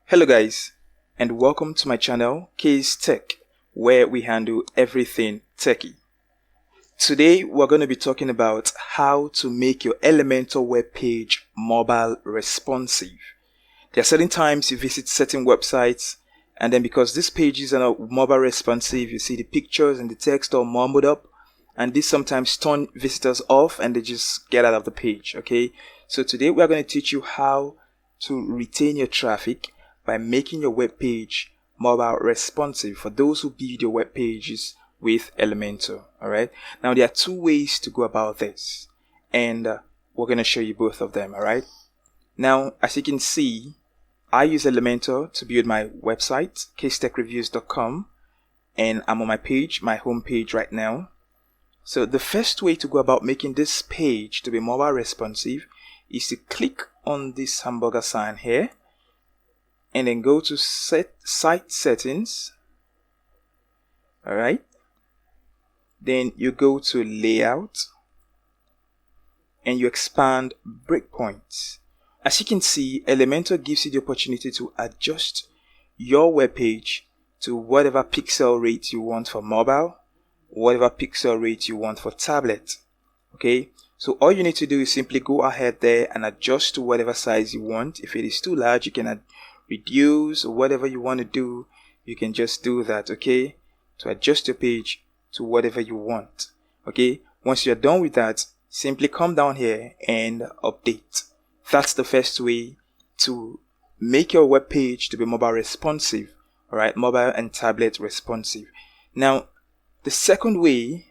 Hello guys, and welcome to my channel Case Tech, where we handle everything techie. Today we're going to be talking about how to make your Elementor web page mobile responsive. There are certain times you visit certain websites, and then because these pages are not mobile responsive, you see the pictures and the text all mumbled up, and this sometimes turn visitors off and they just get out of the page. Okay, so today we're going to teach you how to retain your traffic by making your web page mobile responsive for those who build your web pages with Elementor. All right, now there are two ways to go about this, and we're going to show you both of them. All right, now as you can see, I use Elementor to build my website, casetechreviews.com, and I'm on my page, my home page right now. So the first way to go about making this page to be mobile responsive is to click on this hamburger sign here and then go to site settings. All right, then you go to layout and you expand breakpoints. As you can see, Elementor gives you the opportunity to adjust your web page to whatever pixel rate you want for mobile, whatever pixel rate you want for tablet. Okay, so all you need to do is simply go ahead there and adjust to whatever size you want. If it is too large, you can reduce, or whatever you want to do, you can just do that. Okay, to adjust your page to whatever you want. Okay, once you're done with that, simply come down here and update. That's the first way to make your web page to be mobile responsive. All right, mobile and tablet responsive. Now the second way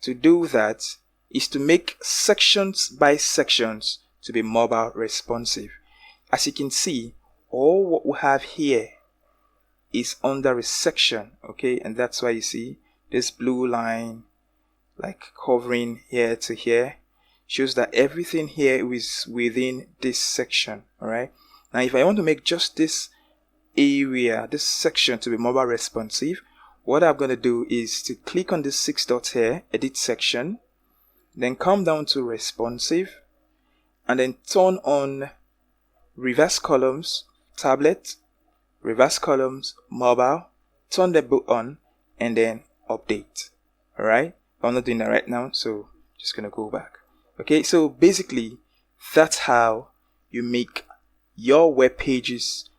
to do that is to make sections by sections to be mobile responsive. As you can see, all what we have here is under a section. Okay, and that's why you see this blue line like covering here to here shows that everything here is within this section. All right, now if I want to make just this area, this section, to be mobile responsive, what I'm going to do is to click on this 6 dots here, edit section, then come down to responsive, and then turn on reverse columns tablet, reverse columns mobile, turn them both on, and then update. All right, I'm not doing that right now, so just gonna go back. Okay, so basically that's how you make your web pages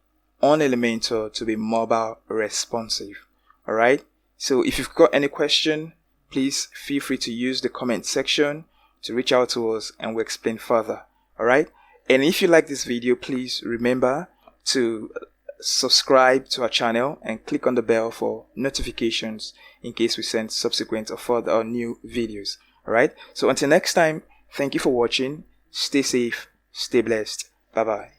on Elementor to be mobile responsive. All right, so if you've got any question, please feel free to use the comment section to reach out to us and we'll explain further. All right, and if you like this video, please remember to subscribe to our channel and click on the bell for notifications in case we send subsequent or further or new videos. All right, so until next time, thank you for watching. Stay safe, stay blessed. Bye bye.